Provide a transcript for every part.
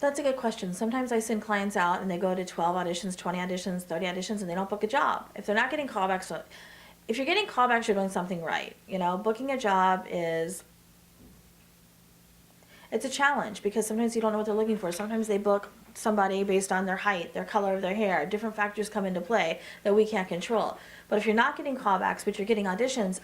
That's a good question. Sometimes I send clients out and they go to 12 auditions, 20 auditions, 30 auditions, and they don't book a job. If they're not getting callbacks, if you're getting callbacks, you're doing something right. You know, booking a job is, it's a challenge because sometimes you don't know what they're looking for. Sometimes they book somebody based on their height, their color of their hair. Different factors come into play that we can't control. But if you're not getting callbacks, but you're getting auditions,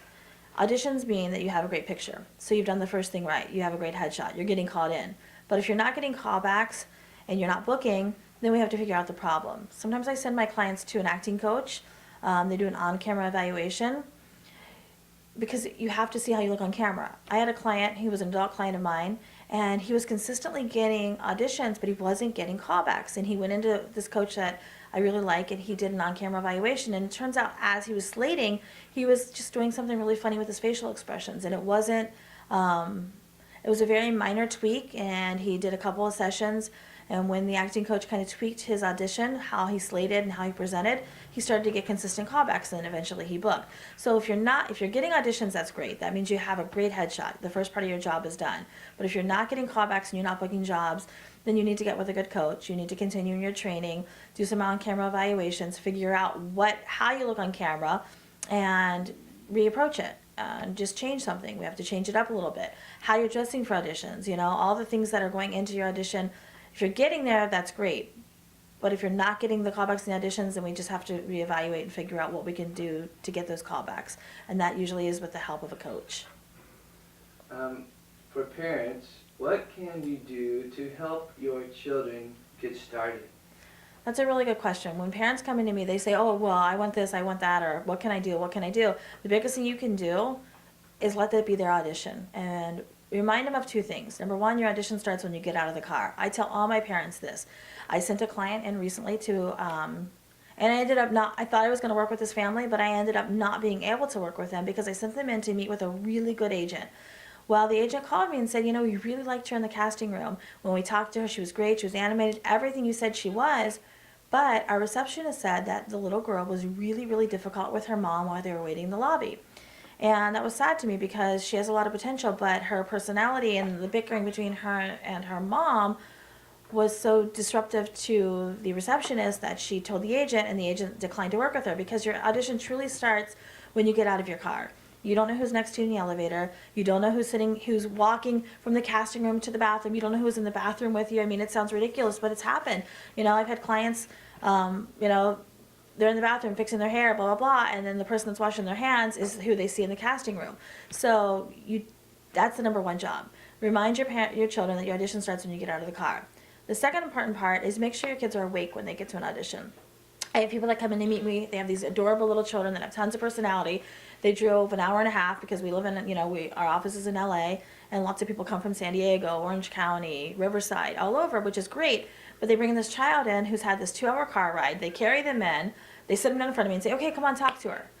auditions mean that you have a great picture. So you've done the first thing right. You have a great headshot. You're getting called in. But if you're not getting callbacks and you're not booking, then we have to figure out the problem. Sometimes I send my clients to an acting coach. They do an on-camera evaluation because you have to see how you look on camera. I had a client, he was an adult client of mine, and he was consistently getting auditions, but he wasn't getting callbacks. And he went into this coach that I really like, and he did an on-camera evaluation. And it turns out, as he was slating, he was just doing something really funny with his facial expressions, and it wasn't. It was a very minor tweak, and he did a couple of sessions. And when the acting coach kind of tweaked his audition, how he slated and how he presented, he started to get consistent callbacks, and then eventually he booked. So if you're getting auditions, that's great. That means you have a great headshot. The first part of your job is done. But if you're not getting callbacks and you're not booking jobs, then you need to get with a good coach. You need to continue in your training, do some on-camera evaluations, figure out how you look on camera, and reapproach it. Just change something. We have to change it up a little bit. How you're dressing for auditions, all the things that are going into your audition. If you're getting there, that's great. But if you're not getting the callbacks and the auditions, then we just have to reevaluate and figure out what we can do to get those callbacks. And that usually is with the help of a coach. For parents, what can you do to help your children get started? That's a really good question. When parents come into me, they say, oh, well, I want this, I want that, or what can I do, what can I do? The biggest thing you can do is let that be their audition. And remind them of two things. Number one, your audition starts when you get out of the car. I tell all my parents this. I sent a client in recently to, and I ended up I thought I was going to work with this family, but I ended up not being able to work with them because I sent them in to meet with a really good agent. Well, the agent called me and said, we really liked her in the casting room. When we talked to her, she was great, she was animated, everything you said she was, but our receptionist said that the little girl was really, really difficult with her mom while they were waiting in the lobby. And that was sad to me because she has a lot of potential, but her personality and the bickering between her and her mom was so disruptive to the receptionist that she told the agent, and the agent declined to work with her because your audition truly starts when you get out of your car. You don't know who's next to you in the elevator. You don't know who's walking from the casting room to the bathroom. You don't know who's in the bathroom with you. I mean, it sounds ridiculous, but it's happened. I've had clients, they're in the bathroom fixing their hair, blah, blah, blah, and then the person that's washing their hands is who they see in the casting room. So that's the number one job. Remind your children that your audition starts when you get out of the car. The second important part is make sure your kids are awake when they get to an audition. I have people that come in to meet me. They have these adorable little children that have tons of personality. They drove an hour and a half because we live in, our office is in LA, and lots of people come from San Diego, Orange County, Riverside, all over, which is great. But they bring this child in who's had this 2-hour car ride. They carry them in. They sit them down in front of me and say, okay, come on, talk to her.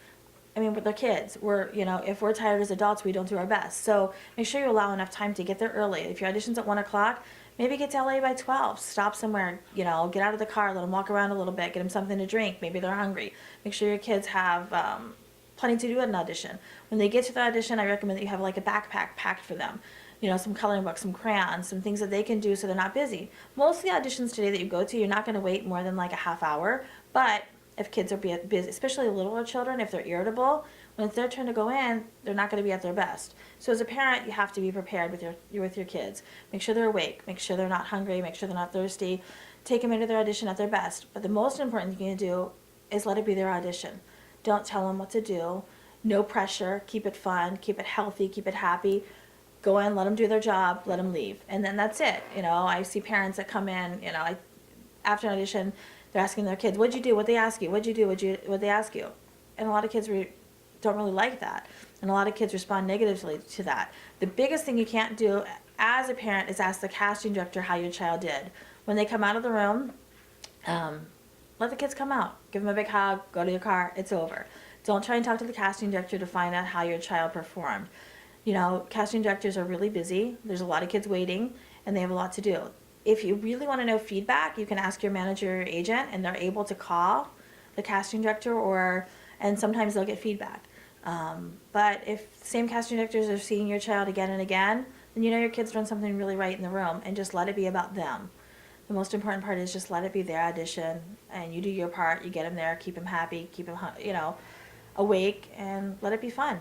I mean, with their kids, if we're tired as adults, we don't do our best. So make sure you allow enough time to get there early. If your audition's at 1 o'clock, maybe get to LA by 12. Stop somewhere, get out of the car, let them walk around a little bit, get them something to drink. Maybe they're hungry. Make sure your kids have plenty to do at an audition. When they get to the audition, I recommend that you have like a backpack packed for them. Some coloring books, some crayons, some things that they can do so they're not busy. Most of the auditions today that you go to, you're not going to wait more than like a half hour. But if kids are busy, especially littler children, if they're irritable, when it's their turn to go in, they're not going to be at their best. So as a parent, you have to be prepared with your kids. Make sure they're awake. Make sure they're not hungry. Make sure they're not thirsty. Take them into their audition at their best. But the most important thing you can do is let it be their audition. Don't tell them what to do. No pressure. Keep it fun. Keep it healthy. Keep it happy. Go in, let them do their job, let them leave. And then that's it. I see parents that come in, after an audition, they're asking their kids, what'd you do? What'd they ask you? What'd you do? What'd they ask you? And a lot of kids don't really like that. And a lot of kids respond negatively to that. The biggest thing you can't do as a parent is ask the casting director how your child did. When they come out of the room, let the kids come out. Give them a big hug, go to your car, it's over. Don't try and talk to the casting director to find out how your child performed. Casting directors are really busy. There's a lot of kids waiting, and they have a lot to do. If you really want to know feedback, you can ask your manager or agent, and they're able to call the casting director, and sometimes they'll get feedback. But if the same casting directors are seeing your child again and again, then your kid's done something really right in the room, and just let it be about them. The most important part is just let it be their audition, and you do your part. You get them there, keep them happy, keep them, awake, and let it be fun.